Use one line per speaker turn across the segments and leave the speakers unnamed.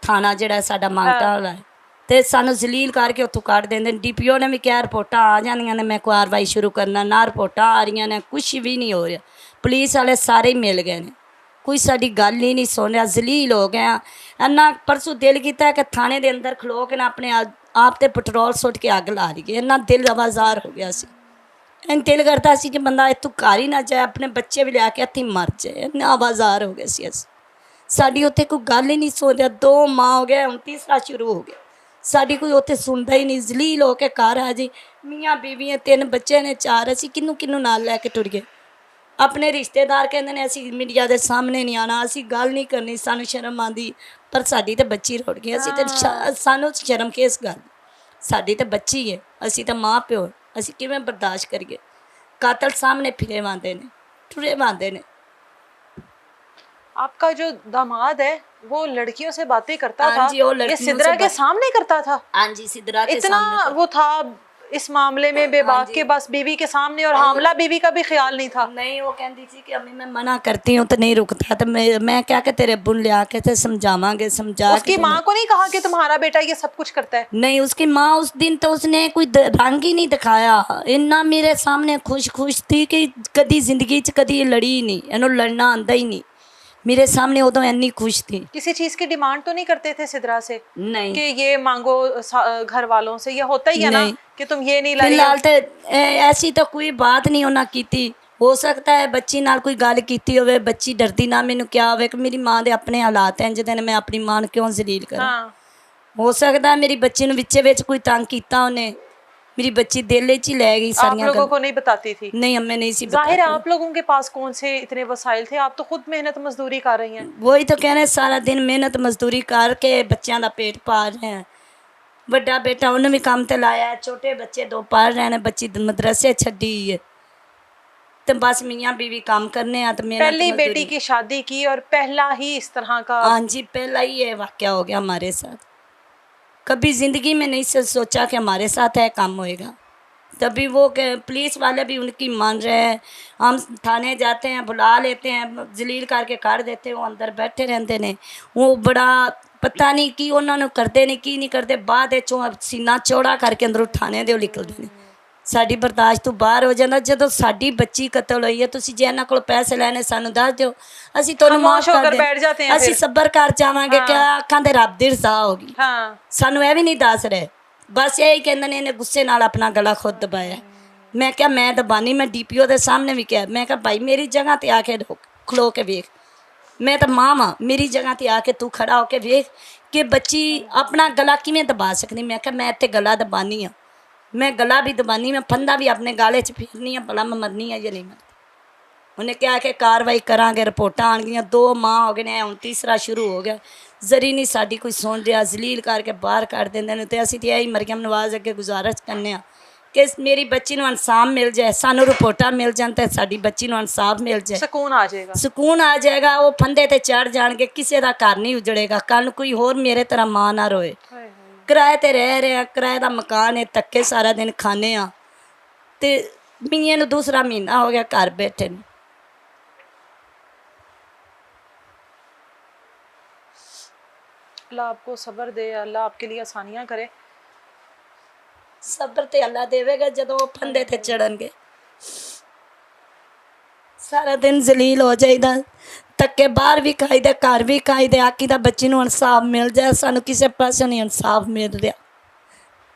ਥਾਣਾ ਜਿਹੜਾ ਸਾਡਾ ਮੰਗਤਾ ਵਾਲਾ ਹੈ, ਤੇ ਸਾਨੂੰ ਜ਼ਲੀਲ ਕਰਕੇ ਉੱਥੋਂ ਕੱਢ ਦਿੰਦੇ ਨੇ। ਡੀਪੀਓ ਨੇ ਵੀ ਕਿਹਾ ਰਿਪੋਰਟਾਂ ਆ ਜਾਣੀਆਂ ਨੇ, ਮੈਂ ਕਾਰਵਾਈ ਸ਼ੁਰੂ ਕਰਨਾ, ਨਾ ਰਿਪੋਰਟਾਂ ਆ ਰਹੀਆਂ ਨੇ, ਕੁਛ ਵੀ ਨਹੀਂ ਹੋ ਰਿਹਾ। ਪੁਲਿਸ ਵਾਲੇ ਸਾਰੇ ਹੀ ਮਿਲ ਗਏ ਨੇ, ਕੋਈ ਸਾਡੀ ਗੱਲ ਹੀ ਨਹੀਂ ਸੁਣ ਰਿਹਾ, ਜ਼ਲੀਲ ਹੋ ਗਏ ਆ। ਇੰਨਾ ਪਰਸੋਂ ਦਿਲ ਕੀਤਾ ਕਿ ਥਾਣੇ ਦੇ ਅੰਦਰ ਖਲੋ ਕੇ ਨਾ ਆਪਣੇ ਆਪ ਤੇ ਪੈਟਰੋਲ ਸੁੱਟ ਕੇ ਅੱਗ ਲਾ ਲਈਏ। ਇੰਨਾ ਦਿਲ ਆਵਾਜ਼ਾਰ ਹੋ ਗਿਆ ਸੀ। ਇੰਨਾ ਦਿਲ ਕਰਦਾ ਸੀ ਕਿ ਬੰਦਾ ਇੱਥੋਂ ਘਰ ਹੀ ਨਾ ਜਾਏ, ਆਪਣੇ ਬੱਚੇ ਵੀ ਲਿਆ ਕੇ ਇੱਥੇ ਮਰ ਜਾਏ। ਇੰਨਾ ਆਵਾਜ਼ਾਰ ਹੋ ਗਏ ਸੀ ਅਸੀਂ। ਸਾਡੀ ਉੱਥੇ ਕੋਈ ਗੱਲ ਹੀ ਨਹੀਂ ਸੁਣ ਰਿਹਾ। 2 ਮਾਹ ਹੋ ਗਏ, ਹੁਣ ਤੀਸਰਾ ਸ਼ੁਰੂ ਹੋ ਗਿਆ। ਸਾਡੀ ਕੋਈ ਉੱਥੇ ਸੁਣਦਾ ਹੀ ਨਹੀਂ। ਜ਼ਲੀਲ ਹੋ ਕੇ ਘਰ ਆ ਜੀ, ਮੀਆਂ ਬੀਵੀਆਂ, 3 ਬੱਚੇ ਨੇ, 4 ਅਸੀਂ ਕਿਹਨੂੰ ਕਿਹਨੂੰ ਨਾਲ ਲੈ ਕੇ ਟੁਰ ਗਏ। ਆਪਣੇ ਰਿਸ਼ਤੇਦਾਰ ਕਹਿੰਦੇ ਨੇ ਅਸੀਂ ਮੀਡੀਆ ਦੇ ਸਾਹਮਣੇ ਨਹੀਂ ਆਉਣਾ, ਅਸੀਂ ਗੱਲ ਨਹੀਂ ਕਰਨੀ, ਸਾਨੂੰ ਸ਼ਰਮ ਆਉਂਦੀ। ਪਰ ਸਾਡੀ ਤਾਂ ਬੱਚੀ ਰੁੜ ਗਈ। ਅਸੀਂ ਤਾਂ ਸਾਨੂੰ ਸ਼ਰਮ ਕਿਸ ਗੱਲ, ਸਾਡੀ ਤਾਂ ਬੱਚੀ ਹੈ, ਅਸੀਂ ਤਾਂ ਮਾਂ ਪਿਓ, ਅਸੀਂ ਕਿਵੇਂ ਬਰਦਾਸ਼ਤ ਕਰੀਏ। ਕਾਤਲ ਸਾਹਮਣੇ ਫਿਰੇ ਆਉਂਦੇ ਨੇ, ਟੁਰੇ ਆਉਂਦੇ ਨੇ।
आपका जो दामाद है वो लड़कियों से बातें करता था,
हाँ जी, वो
ये
लड़कियों
सिद्रा
से
के सामने करता था।
हाँ जी, सिद्रा के
इतना
सामने
वो था इस मामले में बेबाक के, बस बीवी के सामने, और हामला बीवी का भी ख्याल नहीं था।
नहीं, वो कहती थी कि अम्मी मैं मना करती हूँ तो नहीं रुकता, तो मैं क्या कि तेरे अब्बू ले आके थे समझावांगे, समझा
उसकी माँ को नहीं कहा कि तुम्हारा बेटा ये सब कुछ करता है?
नहीं, उसकी माँ उस दिन तो उसने कोई रंग ही नहीं दिखाया। इन्ना मेरे सामने खुश खुश थी कि कदी जिंदगी च कदी लड़ी ही नहीं, इन्हों लड़ना आंदा ही नहीं। मेरे सामने उदों इन्नी खुश थी।
किसी चीज की डिमांड तो नहीं करते थे सिद्रा से
नहीं
कि ये मांगो घर वालों से? ये होता ही है ना कि तुम ये नहीं लाई।
फिलहाल तो ऐसी तो कोई बात नहीं उन्हें की। हो सकता है बच्ची नाल कोई गल की होवे, बच्ची डरदी ना मैनू क्या होवे कि मेरी माँ दे अपने हालात हैं जिहदे मैं अपनी मां नूं क्यों जलील करा। हो सकता है मेरी बच्ची नूं विचे विच कोई तंग कीता उन्हें, मेरी बच्ची दिल च ही लै गई।
आप लोगों को नहीं बताती थी?
नहीं, हमें नहीं सी
जाहिर है आप लोगों के पास कौन से इतने वसाइल थे, आप तो खुद मेहनत मजदूरी कर रही हैं।
वही तो कहने, सारा दिन मेहनत मजदूरी करके बच्चों का पेट पाल रहे हैं। बड़ा बेटा उन्हें भी काम ते लाया, छोटे बच्चे 2 पढ़ रहे हैं, बच्ची मदरसे छड्डी है, तो बस मियाँ बीवी काम करने हैं। तो
पहली बेटी की शादी की और पहला ही इस तरह का?
हाँ जी, पहला ही ये वाक़या हो गया हमारे साथ। कभी ज़िंदगी में नहीं सोचा कि हमारे साथ है काम होएगा। तभी वो पुलिस वाले भी उनकी मान रहे हैं। हम थाने जाते हैं, बुला लेते हैं, जलील करके काट देते हैं, वो अंदर बैठे रहते हैं। वो बड़ा पता नहीं कि उन्होंने करते नहीं की नहीं करते, बाद सीना चौड़ा करके अंदरों थाने दे निकलते हैं। साड़ी बर्दाश्त तो बाहर हो जाता। जो साड़ी बच्ची कतल हुई है, तुसीं जे इन्हां कोलों पैसे लैने सानूं दस दिओ, असीं तुहानूं माफ कर देंगे, असीं सबर कर जावांगे। क्या अखां दे रब दी रज़ा होगी। सानूं इह भी नहीं दस रहे, बस यही कहंदे ने इन्हें गुस्से नाल अपना गला खुद दबाया। मैं क्या मैं दबानी, मैं डीपीओ के सामने भी कहा, मैं क्या भाई मेरी जगह ते आके खलो के वेख, मैं तो मां वां, मेरी जगह ते आके तू खड़ा होके वेख कि बच्ची अपना गला किवें दबा सकनी। मैं क्या मैं इत्थे गला दबानी हाँ, मैं गला भी दबानी, मैं फंदा भी अपने गाले च फेरनी है, भला मैं मरनी है या नहीं मरनी। उन्हें क्या कि कार्रवाई करांगे, रिपोर्टां आउणगियां। 2 माह हो गए ने, हुण तीसरा शुरू हो गया। जरी नहीं साडी कोई सुन रहा, जलील करके बाहर कढ़ देंदे ने। ते असीं ते यही मरियम नवाज अगे गुजारिश करने कि मेरी बच्ची नूं इंसाफ मिल जाए, सानूं रिपोर्टां मिल जाण ते साडी बच्ची नूं इंसाफ मिल जाए,
सुकून आ जाएगा,
सुकून आ जाएगा। वो फंदे ते चढ़ जाणगे, किसी दा घर नहीं उजड़ेगा। कल नूं कोई होर मेरे तरह मां ना रोए। किराए ते रह रहे हैं, किराए का मकान है, धक्के सारा दिन खाने आ, ते मियां नूं दूसरा महीना हो गया घर बैठे नूं।
अल्लाह आपको सब्र दे, अल्लाह आपके लिए आसानियां करे।
सब्र ते अल्लाह देवेगा जदों वो फंदे ते चढ़नगे। सारा दिन जलील हो जाइदा, धक्के बाहर भी खाईदे, घर भी खाईदे। आखीदा बच्ची नूं इंसाफ मिल जाए, सानूं किसी पासों नहीं इंसाफ मिल रहा।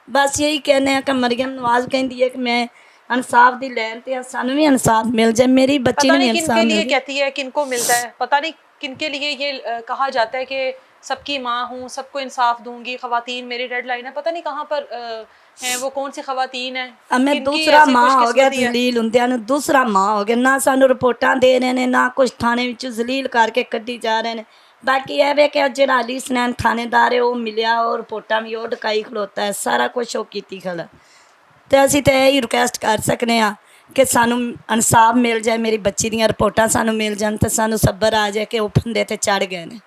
बस यही कहने हैं कि मरियम नवाज कहती है कि मैं इंसाफ दी लैन ते सानूं भी इंसाफ मिल जाए, मेरी बच्ची नूं भी इंसाफ मिल जाए।
कहती है किनको मिलता है पता नहीं, किनके लिए ये कहा जाता है कि सबकी माँ हूँ, सबको इंसाफ दूंगी, खवातीन मेरी डेड लाइन है। पता नहीं कहाँ पर हैं वो, कौन सी खवातीन है।
हमें दूसरा माँ हो गया जलील हुंदियां नूं, दूसरा माँ हो गया ना। सानूं रिपोर्टां दे रहे हैं, ना कुछ थाने विचों जलील करके कड्ढी जा रहे हैं। बाकी यह वे कि जिहड़ा अली सनैन थानेदार है वो मिलिया, और रिपोर्टां भी वो डकाई खलोता है, सारा कुछ वो कीती खड़ा। तो असीं तो यही रिक्वेस्ट कर सकने हाँ कि सानूं इंसाफ मिल जाए, मेरी बच्ची दीयां रिपोर्टां सानूं मिल जान, तो सानूं सब्र आ जाए कि वो फंदे ते चढ़ गए ने।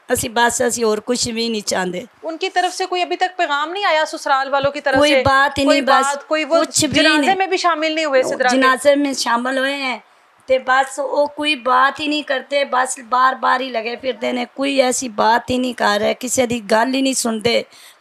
असी बस असी और कुछ भी नहीं चाहते।
उनकी तरफ से कोई अभी तक पैगाम नहीं आया, ससुराल वालों की तरफ
कोई
से
बात ही नहीं, बस
कोई वो
कुछ भी
जनाजे में भी शामिल नहीं हुए? सिद्रा
जनाजे में शामिल हुए हैं ਤੇ ਬਸ ਉਹ ਕੋਈ ਬਾਤ ਹੀ ਨਹੀਂ करते, बस बार बार ही लगे फिरते ने, कोई ऐसी बात ही नहीं कर रहे, किसी दी गल ही नहीं सुनते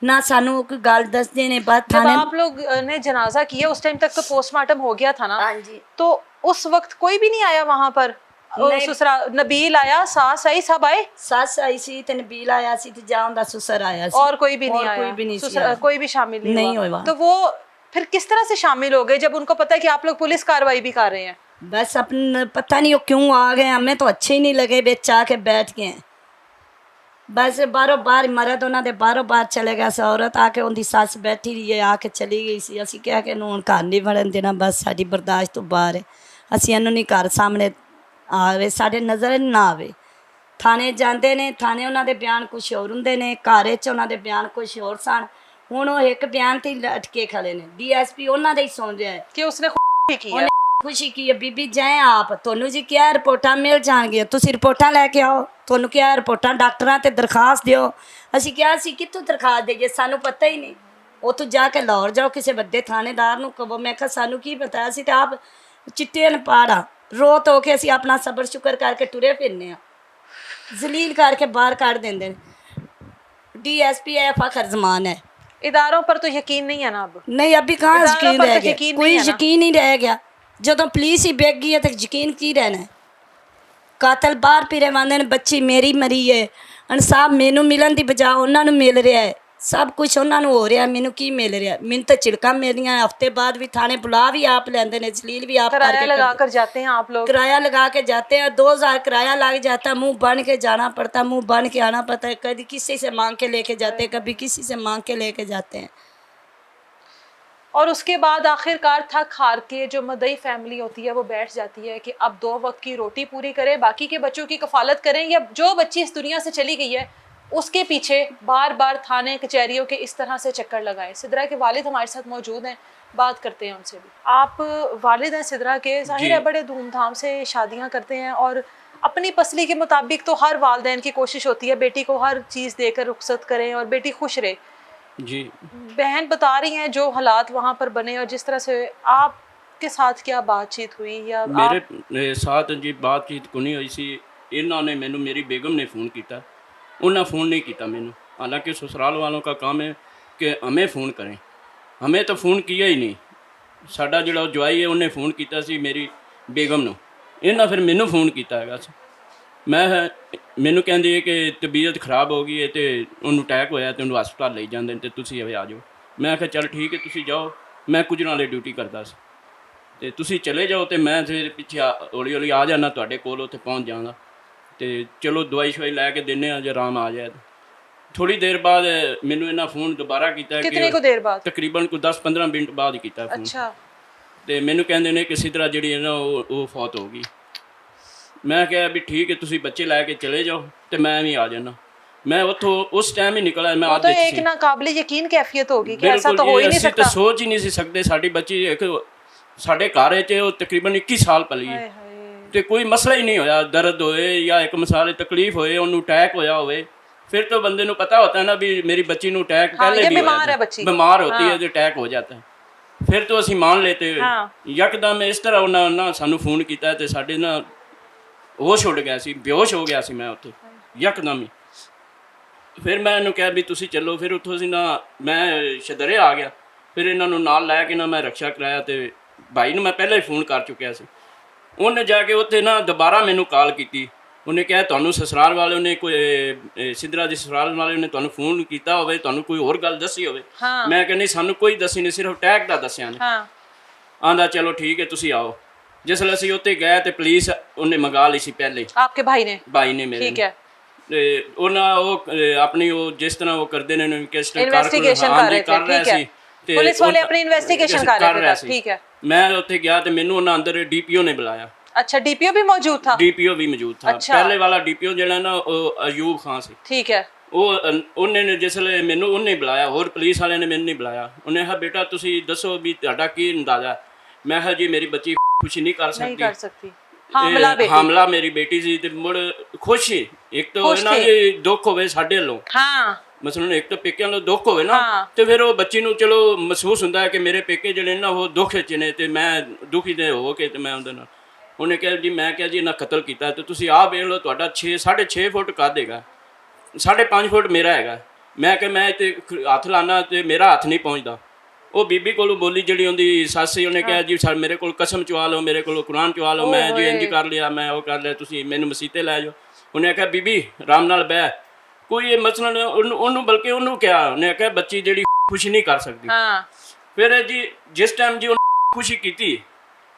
ना, सानू कोई गल दसदे ने। बस
जब
थाने
आप लोग ने जनाजा किया उस टाइम तक तो पोस्टमार्टम हो गया था ना,
हाँ जी,
तो उस वक्त कोई भी नहीं आया वहां पर?
नहीं।
ससुराल नबील आया, सास आई, सब आए?
सस आई सी ते नबील आया सी ते जान दा ससुर आया सी,
और कोई भी नहीं
और
आया?
कोई भी नहीं सी
ससुर-
आया।
कोई भी शामिल नहीं
नहीं
हुआ?
हुआ।
तो वो फिर किस तरह से शामिल हो गए जब उनको पता है कि आप लोग पुलिस कार्रवाई भी कर रहे हैं?
बस अपन पता नहीं वो क्यों आ गए, हमें तो अच्छे ही नहीं लगे, बेच आके बैठ गए। बस बारों बार मरद उन्होंने बारों बार चले गया सी, औरत आके उनकी सस बैठी रही है, आके चली गई सी। असी क्या कि हुण घर नहीं वड़न देना, बस साडी बर्दाश्त तो बाहर है, असी इन्हू नहीं घर सामने आवे, साडे नज़र ना आवे। थाने जाते ने, थाने उन्होंने बयान कुछ होर हुंदे ने, घर च उन्होंने बयान कुछ होर सन। हुण वो एक बयान ते ही अटके खड़े ने, DSP उन्हों दे ही सुन रहा है
कि उसने खुद ही किया?
खुशी की है। बीबी जाए आप, ਤੁਹਾਨੂੰ ਜੀ क्या ਰਿਪੋਰਟਾਂ ਮਿਲ ਜਾਣਗੀਆਂ, ਤੁਸੀਂ ਰਿਪੋਰਟਾਂ ਲੈ ਕੇ ਆਓ, ਤੁਹਾਨੂੰ क्या ਰਿਪੋਰਟਾਂ ਡਾਕਟਰਾਂ ਤੇ ਦਰਖਾਸਤ ਦਿਓ। ਅਸੀਂ ਕਿਹਾ ਸੀ ਕਿੱਥੋਂ ਦਰਖਾਸਤ ਦੇਈਏ, ਸਾਨੂੰ ਪਤਾ ਹੀ ਨਹੀਂ। ਉੱਥੋਂ ਜਾ ਕੇ ਲਾਹੌਰ ਜਾਓ, ਕਿਸੇ ਵੱਡੇ ਥਾਣੇਦਾਰ ਨੂੰ ਕਹੋ। ਮੈਂ ਕਿਹਾ ਸਾਨੂੰ ਕੀ ਪਤਾ, ਅਸੀਂ ਤਾਂ ਆਪ ਚਿੱਟੇ ਅਨਪੜ੍ਹ, ਰੋ ਧੋ ਕੇ ਅਸੀਂ ਆਪਣਾ ਸਬਰ ਸ਼ੁਕਰ ਕਰਕੇ ਟੁਰੇ ਫਿਰਨੇ ਆ, ਜ਼ਲੀਲ ਕਰਕੇ ਬਾਹਰ ਕੱਢ ਦਿੰਦੇ ਨੇ। DSP है फखर जमान है,
इदारों पर तो यकीन नहीं है ना अब?
नहीं अभी कहाँ
इदारों
यकीन
पर
रह
तो
गया,
यकीन
कोई
नहीं है ना?
यकीन नहीं रह गया। ਜਦੋਂ ਪੁਲਿਸ ਹੀ ਬੈਗ ਗਈ ਹੈ ਤਾਂ ਯਕੀਨ ਕੀ ਰਹਿਣਾ ਹੈ? ਕਾਤਲ ਬਾਹਰ ਫਿਰੇ ਆਉਂਦੇ ਨੇ, ਬੱਚੀ ਮੇਰੀ ਮਰੀ ਹੈ, ਇਨਸਾਫ ਮੈਨੂੰ ਮਿਲਣ ਦੀ ਬਜਾਏ ਉਹਨਾਂ ਨੂੰ ਮਿਲ ਰਿਹਾ ਹੈ, ਸਭ ਕੁਝ ਉਹਨਾਂ ਨੂੰ ਹੋ ਰਿਹਾ, ਮੈਨੂੰ ਕੀ ਮਿਲ ਰਿਹਾ? ਮੈਨੂੰ ਤਾਂ ਝਿੜਕਾਂ ਮਿਲਦੀਆਂ, ਹਫਤੇ ਬਾਅਦ ਵੀ ਥਾਣੇ ਬੁਲਾ ਵੀ ਆਪ ਲੈਂਦੇ ਨੇ, ਜਲੀਲ ਵੀ ਆਪ
किराया
करके
लगा कर जाते हैं आप लोग?
किराया लगा के जाते हैं, 2000 किराया लग जाता है, मुंह बन के जाना पड़ता, मुंह बन के आना पड़ता है। कभी किसी से मांग के लेके जाते हैं, कभी किसी से मांग के लेके जाते हैं।
और उसके बाद आखिरकार थक हार के जो मदई फैमिली होती है वो बैठ जाती है कि अब 2 वक्त की रोटी पूरी करें, बाकी के बच्चों की कफालत करें, या जो बच्ची इस दुनिया से चली गई है उसके पीछे बार बार थाने कचहरियों के इस तरह से चक्कर लगाएं। सिद्रा के वालिद हमारे साथ मौजूद हैं, बात करते हैं उनसे भी। आप वालिद हैं सिद्रा के, जाहिर है बड़े धूमधाम से शादियां करते हैं और अपनी पसली के मुताबिक तो हर वालिदैन की कोशिश होती है बेटी को हर चीज़ देकर रुखसत करें और बेटी खुश रहे
जी।
बहन बता रही हैं जो हालात वहाँ पर बने और जिस तरह से आपके साथ क्या बातचीत हुई या
मेरे साथ जी बातचीत को नहीं हुई सी। इन्होंने मैनू मेरी बेगम ने फ़ोन किया, उन्हें फ़ोन नहीं किया मैनू। हालांकि ससुराल वालों का काम है कि हमें फ़ोन करें, हमें तो फ़ोन किया ही नहीं। साडा जो जवाई है उन्हें फ़ोन किया सी मेरी बेगम नू, इन्हें फिर मैनू फ़ोन किया है। मैं मैनू कहते कि तबीयत खराब हो गई है तो उन्होंने अटैक होया तो उन्होंने हस्पताल ले जाते तो तुसी आ जाओ। मैं आख्या चल ठीक है तुसी जाओ, मैं कुछ नाले ड्यूटी करता सी ते तुसी चले जाओ तो मैं फिर पिछे हौली हौली आ जाना तुहाडे कोल, उत्थे पहुँच जाऊँगा तो चलो दवाई शवाई लैके देने जो आराम आ जाए। थोड़ी देर बाद मैनू इन्हें फ़ोन दोबारा किया,
कितने को देर बाद?
तकरीबन कोई 10-15 मिनट बाद किया फ़ोन।
अच्छा।
तो मैनू कहते हैं कि सिद्रा जी है ना वो फौत हो गई। मैं कहा भी ठीक है तुसी बच्चे लैके चले जाओ तो मैं भी आ जाना। मैं उतो उस टाइम ही निकला, मैं
वो तो एक ना काबिल यकीन कैफियत होगी कि ऐसा तो हो ही नहीं सकता।
तो सोच ही नहीं सी सकते। साडी बच्ची एक साडे घर च तकरीबन 21 साल पली है तो कोई मसला ही नहीं होया, दर्द होए या एक मिसाल तकलीफ होए, उन्होंने अटैक होया होए, फिर तो बंदे को पता होता है ना भी मेरी बच्ची को अटैक पहले भी
बीमार है बच्ची,
बीमार होती है तो अटैक हो जाता है। फिर तो असी मान लेते। यकदम इस तरह उन्होंने सानू फोन किया तो साडे ना होश उड़ गया सी, बेहोश हो गया सी मैं उत्थे यकदम ही। फिर मैं इन्हूं कहा भी तुसी चलो, फिर उत्थों असीं ना मैं शदरे आ गया, फिर इन्हों नाल लै के ना मैं रक्षा कराया तो भाई नूं मैं पहले ही फोन कर चुकिया सी। उन्हें जाके उत्थे ना दोबारा मैनू कॉल की, उन्हें कहा तुहानूं ससुराल वाले ने कोई सिद्रा दी ससुराल वाले ने तुहानूं फोन किया होवे, तुहानूं कोई होर गल दसी होवे। मैं कहा नहीं सानूं कोई दसी नहीं, सिर्फ अटैक दा दस्सिया ने। आंदा चलो ठीक है तुसी आओ। जिसले असीं उत्थे गए तो पुलिस उन्हें मंगा ली सी पहले, आपके भाई ने मेरे। ठीक है। अपनी जिस तरह वो करते हैं
इन्वेस्टिगेशन कर रहे थे, पुलिस वाले अपनी इन्वेस्टिगेशन कर रहे थे। ठीक है। मैं
उत्थे गया तो मैनू उन्हें अंदर DPO ने बुलाया।
अच्छा, DPO भी मौजूद था?
DPO भी मौजूद था। अच्छा। पहले वाला DPO जो ना अयूब खान से। ठीक है। उन्हें जिसले मैनू उन्हें बुलाया, होर पुलिस वाले ने मैनू नहीं बुलाया। उन्हें कहा बेटा तुसी दसो भी तुहाडा की अंदाजा। मैं कहा जी मेरी बच्ची कुछ नहीं कर सकती, हामला मेरी बेटी सी ते मुड़ खुश ही। एक तो ना जी दुख होवे साडे लों, मसलन एक तो पेके वालों दुख होवे ना, तो फिर वो बच्ची नूं चलो महसूस हुंदा है कि मेरे पेके जिहड़े ना वो दुख च ने ते मैं दुखी दे हो के ते मैं उहदे नाल ਉਹਨੇ ਕਿਹਾ ਜੀ ਮੈਂ ਕਿਹਾ ਜੀ ਇਹਨਾਂ ਕਤਲ ਕੀਤਾ ਤੇ ਤੁਸੀਂ ਆਹ ਵੇਖ ਲਓ ਤੁਹਾਡਾ 6.5 ਫੁੱਟ ਕੱਦ ਹੈਗਾ, 5.5 ਫੁੱਟ ਮੇਰਾ ਹੈਗਾ। ਮੈਂ ਕਿ ਮੈਂ ਤੇ ਹੱਥ ਲਾਣਾ ਤੇ ਮੇਰਾ ਹੱਥ ਨਹੀਂ ਪਹੁੰਚਦਾ। ਉਹ ਬੀਬੀ ਕੋਲੋਂ ਬੋਲੀ ਜਿਹੜੀ ਉਹਦੀ ਸੱਸ ਸੀ, ਉਹਨੇ ਕਿਹਾ ਜੀ ਮੇਰੇ ਕੋਲ ਕਸਮ ਚਵਾ ਲਓ, ਮੇਰੇ ਕੋਲ ਕੁਰਾਨ ਚਵਾ ਲਓ, ਮੈਂ ਜੀ ਇੰਜ ਕਰ ਲਿਆ, ਮੈਂ ਉਹ ਕਰ ਲਿਆ, ਤੁਸੀਂ ਮੈਨੂੰ ਮਸੀਤੇ ਲੈ ਜਾਓ। ਉਹਨੇ ਕਿਹਾ ਬੀਬੀ ਆਰਾਮ ਨਾਲ ਬਹਿ, ਕੋਈ ਇਹ ਮਸਲਾ ਉਹਨੂੰ ਬਲਕਿ ਉਹਨੂੰ ਕਿਹਾ, ਉਹਨੇ ਕਿਹਾ ਬੱਚੀ ਜਿਹੜੀ ਖੁਸ਼ੀ ਨਹੀਂ ਕਰ ਸਕਦੀ। ਫਿਰ ਜੀ ਜਿਸ ਟਾਈਮ ਜੀ ਉਹਨੇ ਖੁਸ਼ੀ ਕੀਤੀ,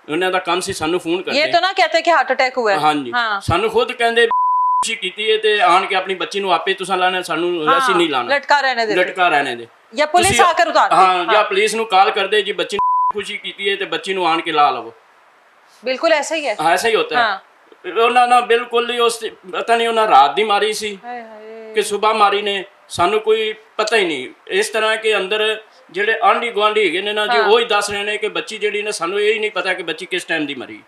ਉਹਨਾਂ ਦਾ ਕੰਮ ਸੀ ਸਾਨੂੰ ਫੋਨ ਕਰਦੇ।
ਇਹ ਤਾਂ ਨਾ ਕਹਤੇ ਕਿ ਹਾਰਟ ਅਟੈਕ हुआ है।
ਹਾਂਜੀ ਸਾਨੂੰ ਖੁਦ ਕਹਿੰਦੇ ਖੁਸ਼ੀ ਕੀਤੀ ਹੈ ਤੇ ਆਣ ਕੇ ਆਪਣੀ ਬੱਚੀ ਨੂੰ ਆਪੇ ਤੁਸੀਂ ਲਾਣਾ, ਸਾਨੂੰ ਅਸੀਂ ਨਹੀਂ ਲਾਣਾ,
ਲਟਕਾ ਰਹਿਣੇ ਦੇ,
ਲਟਕਾ ਰਹਿਣੇ ਦੇ,
ਜਾਂ ਪੁਲਿਸ ਆ ਕੇ ਉਤਾਰ ਦੇ।
ਹਾਂ ਜਾਂ ਪੁਲਿਸ ਨੂੰ ਕਾਲ ਕਰਦੇ ਜੀ ਬੱਚੀ ਨੂੰ ਖੁਸ਼ੀ ਕੀਤੀ ਹੈ ਤੇ ਬੱਚੀ ਨੂੰ ਆਣ ਕੇ ਲਾ ਲਵੋ।
ਬਿਲकुल ऐसा ही है।
ਹਾਂ ਐਸਾ ਹੀ ਹੁੰਦਾ ਹੈ। ਉਹਨਾਂ ਨਾਲ ਬਿਲਕੁਲ ਹੀ ਉਸ ਪਤਾ ਨਹੀਂ ਉਹਨਾਂ ਰਾਤ ਦੀ ਮਾਰੀ ਸੀ ਕਿ ਸਵੇਰ ਮਾਰੀ ਨੇ, ਸਾਨੂੰ ਕੋਈ ਪਤਾ ਹੀ ਨਹੀਂ। ਇਸ ਤਰ੍ਹਾਂ ਕਿ ਅੰਦਰ ਜਿਹੜੇ ਆਂਢੀ ਗੁਆਂਢੀ ਹੈਗੇ ਨੇ ਨਾ ਜੀ, ਉਹ ਹੀ ਦੱਸ ਰਹੇ ਨੇ ਕਿ ਬੱਚੀ ਜਿਹੜੀ ਨਾ, ਸਾਨੂੰ ਇਹ ਹੀ ਨਹੀਂ ਪਤਾ ਕਿ ਬੱਚੀ ਕਿਸ ਟਾइम ਦੀ मरी।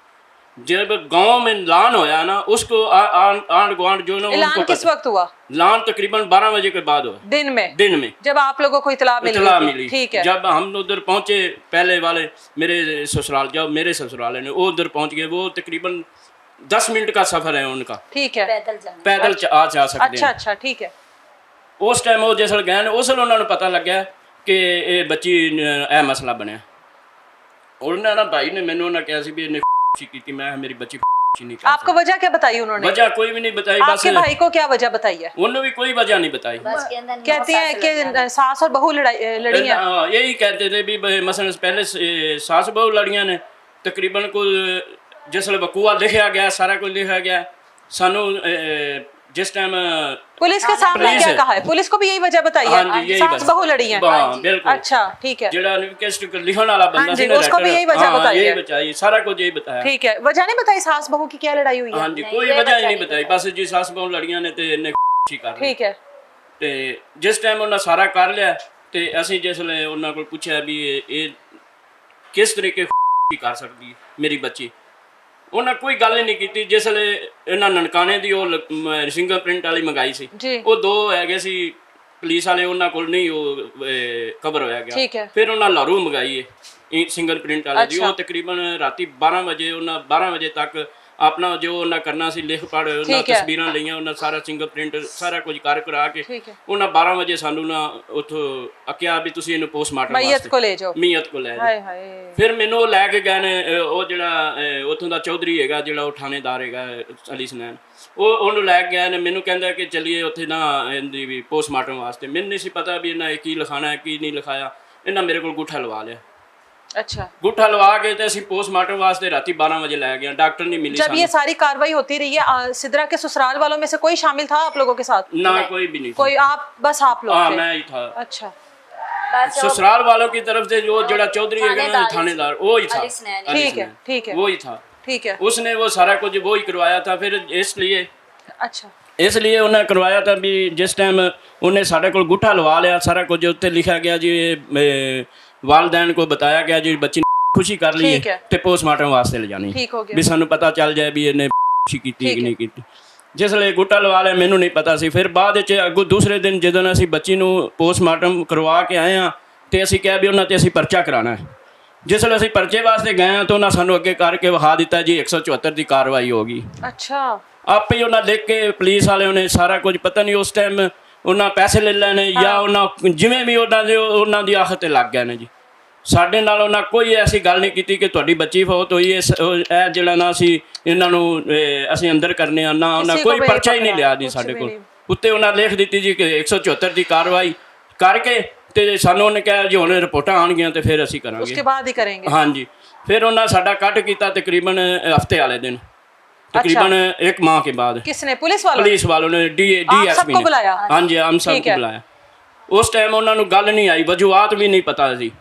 जब गांव में लान होया ना, उसको आंड गुआंढ जो ना,
ऐलान किस वक्त हुआ?
लान तकरीबन 12 बजे के बाद हुआ,
दिन में।
दिन में
जब आप लोगों को इतला मिली। ठीक है।
जब हम उधर पहुंचे, पहले वाले मेरे ससुराल, जब मेरे ससुराल ने वो उधर पहुंच गए, वो तकरीबन 10 मिनट का सफर है उनका। ठीक है। पैदल आ जा सकते हैं।
अच्छा ठीक है।
उस टाइम वो जिस गए उस ਵੇਲੇ ਉਹਨਾਂ ਨੂੰ ਪਤਾ ਲੱਗਿਆ ਕਿ ਇਹ ਬੱਚੀ ਇਹ ਮਸਲਾ ਬਣਿਆ। ਉਹਨਾਂ ਦਾ ਭਾਈ ਨੇ ਮੈਨੂੰ ਉਹਨਾਂ ਕਿਹਾ ਸੀ ਵੀ ਇਹਨੇ ਖੁਸ਼ੀ ਕੀਤੀ। ਮੈਂ ਮੇਰੀ ਬੱਚੀ ਖੁਸ਼ੀ नहीं कर।
आपको वजह क्या बताई उन्होंने?
वजह कोई भी नहीं बताई। बस
आपके भाई को क्या वजह बताई है?
उन्होंने भी कोई वजह नहीं बताई।
कहते हैं कि सास और बहू लड़ी हैं।
यही कहते थे भी मसलन पहले सास बहू लड़ियां ने, तकरीबन कुल जिसले वकूआ लिखा गया, सारा कुछ लिखा गया। सानू जिस टाइम
पुलिस के सामने क्या कहा है? पुलिस को भी यही वजह बताई है?
हाँ जी, यही
सास बहू लड़ी हैं।
बिल्कुल।
अच्छा ठीक है।
जेड़ा निकेस्ट लिखने वाला बंदा
सी ना, उसको भी यही वजह बताई है।
यही बताई, सारा कुछ यही बताया।
ठीक है। वजह नहीं बताई सास बहू की क्या लड़ाई हुई है?
हां जी, कोई वजह ही नहीं बताई। बस जी सास बहू लड़ियां ने ते इन्ने खुशी कर ली।
ठीक है।
ਤੇ ਜਿਸ ਟਾਈਮ ਉਹਨਾਂ ਸਾਰਾ ਕਰ ਲਿਆ ਤੇ ਅਸੀਂ ਜਿਸਲੇ ਉਹਨਾਂ ਕੋਲ ਪੁੱਛਿਆ ਵੀ ਇਹ ਕਿਸ ਤਰੀਕੇ ਕਰ ਸਕਦੀ ਮੇਰੀ ਬੱਚੀ, ਉਹਨਾਂ ਕੋਈ ਗੱਲ ਹੀ ਨਹੀਂ ਕੀਤੀ। ਜਿਸਲੇ ਇਹਨਾਂ ਨਨਕਾਣੇ ਦੀ ਉਹ ਫਿੰਗਰ ਪ੍ਰਿੰਟ ਵਾਲੀ ਮੰਗਾਈ ਸੀ, ਉਹ ਦੋ ਹੈਗੇ ਸੀ ਪੁਲਿਸ ਵਾਲੇ, ਉਹਨਾਂ ਕੋਲ ਨਹੀਂ ਉਹ ਕਵਰ ਹੋਇਆ ਗਿਆ। ਫਿਰ ਉਹਨਾਂ ਲਾਰੂ ਮੰਗਾਈ ਹੈ ਫਿੰਗਰ ਪ੍ਰਿੰਟ ਵਾਲੇ ਦੀ। ਉਹ ਤਕਰੀਬਨ ਰਾਤੀ 12 ਵਜੇ ਉਹਨਾਂ 12 ਵਜੇ ਤੱਕ ਆਪਣਾ ਜੋ ਉਹਨਾਂ ਕਰਨਾ ਸੀ ਲਿਖ ਪੜ, ਉਹਨਾਂ ਤਸਵੀਰਾਂ ਲਈਆਂ, ਉਹਨਾਂ ਸਾਰਾ ਫਿੰਗਰ ਪ੍ਰਿੰਟ ਸਾਰਾ ਕੁਝ ਕਰ ਕਰਾ ਕੇ ਉਹਨਾਂ 12 ਵਜੇ ਸਾਨੂੰ ਨਾ ਉੱਥੋਂ ਆਖਿਆ ਵੀ ਤੁਸੀਂ ਇਹਨੂੰ ਪੋਸਟਮਾਰਟਮ
ਮਈਅਤ ਕੋ ਲੈ ਜਾਓ।
ਮੀਅਤ ਕੋ ਲੈ ਜਾਓ। ਫਿਰ ਮੈਨੂੰ ਉਹ ਲੈ ਕੇ ਗਏ ਨੇ, ਉਹ ਜਿਹੜਾ ਉੱਥੋਂ ਦਾ ਚੌਧਰੀ ਹੈਗਾ, ਜਿਹੜਾ ਉਹ ਥਾਣੇਦਾਰ ਹੈਗਾ ਅਲੀ ਸਨੈਨ, ਉਹਨੂੰ ਲੈ ਕੇ ਗਏ ਨੇ। ਮੈਨੂੰ ਕਹਿੰਦਾ ਕਿ ਚਲੀਏ ਉੱਥੇ ਨਾ ਇਹਦੀ ਵੀ ਪੋਸਟਮਾਰਟਮ ਵਾਸਤੇ। ਮੈਨੂੰ ਨਹੀਂ ਸੀ ਪਤਾ ਵੀ ਇਹਨਾਂ ਕੀ ਲਿਖਾਣਾ ਕੀ ਨਹੀਂ ਲਿਖਾਇਆ। ਇਹਨਾਂ ਮੇਰੇ ਕੋਲ ਗੁੱਠਾ ਲਵਾ ਲਿਆ।
अच्छा।
गुठा लवा के तो असं पोस्टमार्टम वास्ते राती 12 बजे लै गए, डॉक्टर नहीं मिली।
जब ये सारी कार्रवाई होती रही है, सिद्रा के ससुराल वालों में से कोई शामिल था आप लोगों के साथ?
ना कोई भी नहीं।
कोई आप बस आप लोग?
हाँ मैं ही था।
अच्छा।
ससुराल वालों की तरफ से जो जड़ा चौधरी है ना थानेदार, वो ही था।
ठीक है ठीक है।
वो ही था।
ठीक है।
उसने वो सारा कुछ वो ही करवाया था। फिर इसलिए
अच्छा
इसलिए उन्हें करवाया था भी जिस टाइम उन्हें साढ़े को गुठा लवा लिया, सारा कुछ उत्ते लिखा गया जी, वालदैन को बताया गया जी बच्ची खुशी कर ली है ते पोस्टमार्टम वास्ते ले जानी भी सानू पता चल जाए भी इन्हें खुशी की कि नहीं की। जिसले गुट्टा लवा लिया मैनू नहीं पता सी। फिर बाद अगों दूसरे दिन जिदन असी बच्ची नू पोस्टमार्टम करवा के आए हाँ तो असी कहा भी उन्होंने ते असी परचा कराना है। जिसले असी परचे वास्ते गए हाँ तो उन्होंने सानू अगे करके विखा दिता जी 174 की कार्रवाई होगी।
अच्छा।
आप ही उन्हें लिख के पुलिस वाले ने सारा कुछ पता नहीं उस टाइम उन्हें पैसे ले लेने या उन्हें जिमें भी उन्होंने दी आखत लग गए ने जी। ਸਾਡੇ ਨਾਲ ਉਹਨਾਂ ਕੋਈ ਐਸੀ ਗੱਲ ਨਹੀਂ ਕੀਤੀ ਕਿ ਤੁਹਾਡੀ ਬੱਚੀ ਫੌਤ ਹੋਈ ਹੈ, ਜਿਹੜਾ ਨਾ ਅਸੀਂ ਇਹਨਾਂ ਨੂੰ ਅਸੀਂ ਅੰਦਰ ਕਰਨੇ ਆ, ਨਾ ਉਹਨਾਂ ਕੋਈ ਪਰਚਾ ਹੀ ਨਹੀਂ ਲਿਆ ਜੀ ਸਾਡੇ ਕੋਲ। ਉੱਤੇ ਉਹਨਾਂ ਲਿਖ ਦਿੱਤੀ ਜੀ ਕਿ 174 ਦੀ ਕਾਰਵਾਈ ਕਰਕੇ ਤੇ ਸਾਨੂੰ ਉਹਨੇ ਕਿਹਾ ਜੀ ਹੁਣ ਰਿਪੋਰਟਾਂ ਆਉਣਗੀਆਂ ਤੇ ਫਿਰ ਅਸੀਂ ਕਰਾਂਗੇ।
ਉਸਕੇ ਬਾਅਦ ਹੀ ਕਰਾਂਗੇ। ਹਾਂਜੀ।
ਫਿਰ ਉਹਨਾਂ ਸਾਡਾ ਕੱਟ ਕੀਤਾ ਤਕਰੀਬਨ ਹਫਤੇ ਵਾਲੇ ਦਿਨ, तकरीबन 1 माह के बाद।
किसने? पुलिस वालों?
पुलिस वालों ने DSP ने बुलाया। हाँ जी हम सबको बुलाया। उस टाइम उन्होंने गल नहीं आई, वजूहत भी नहीं पता सी।